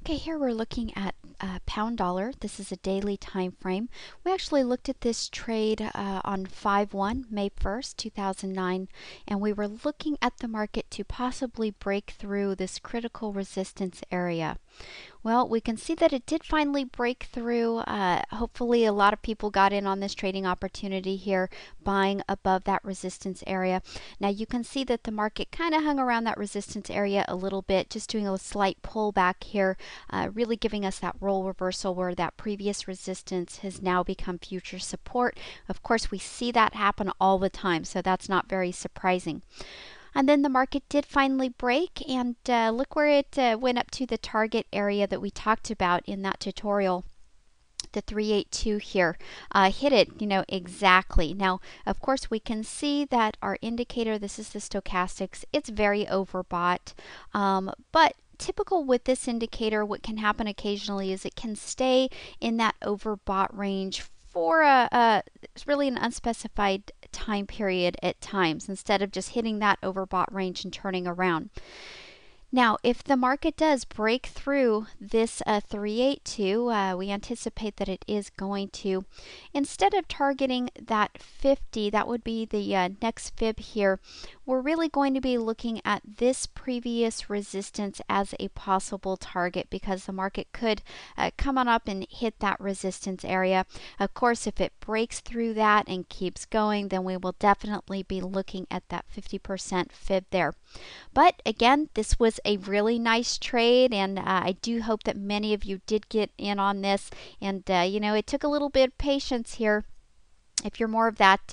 Okay, here we're looking at pound dollar. This is a daily time frame. We actually looked at this trade on 5/1, May 1st, 2009, and we were looking at the market to possibly break through this critical resistance area. Well, we can see that it did finally break through. Hopefully, a lot of people got in on this trading opportunity here, buying above that resistance area. Now, you can see that the market kind of hung around that resistance area a little bit, just doing a slight pullback here, really giving us that role reversal where that previous resistance has now become future support. Of course, we see that happen all the time, so that's not very surprising. And then the market did finally break, and look where it went up to the target area that we talked about in that tutorial. The 382 here hit it, exactly. Now, of course, we can see that our indicator, this is the stochastics, it's very overbought, but typical with this indicator, what can happen occasionally is it can stay in that overbought range for it's really an unspecified time period at times instead of just hitting that overbought range and turning around. Now, if the market does break through this 382, we anticipate that it is going to, instead of targeting that 50, that would be the next fib here, we're really going to be looking at this previous resistance as a possible target because the market could come on up and hit that resistance area. Of course, if it breaks through that and keeps going, then we will definitely be looking at that 50% fib there. But again, this was a really nice trade, and I do hope that many of you did get in on this. And it took a little bit of patience here. If you're more of that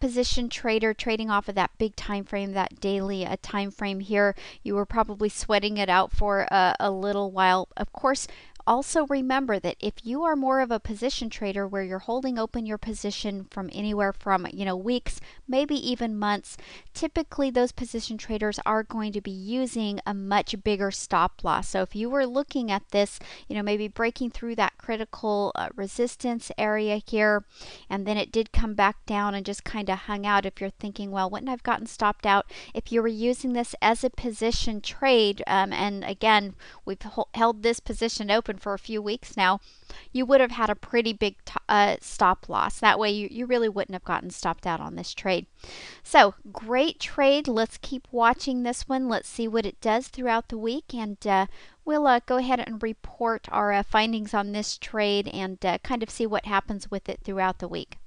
position trader, trading off of that big time frame, that daily time frame here, you were probably sweating it out for a little while. Of course, also remember that if you are more of a position trader where you're holding open your position from anywhere from weeks, maybe even months, typically those position traders are going to be using a much bigger stop loss. So if you were looking at this, maybe breaking through that critical resistance area here, and then it did come back down and just kind of hung out, if you're thinking, well, wouldn't I have gotten stopped out if you were using this as a position trade, and again, we've held this position open for a few weeks now, you would have had a pretty big stop loss. That way you really wouldn't have gotten stopped out on this trade. So great trade. Let's keep watching this one. Let's see what it does throughout the week, and we'll go ahead and report our findings on this trade and kind of see what happens with it throughout the week.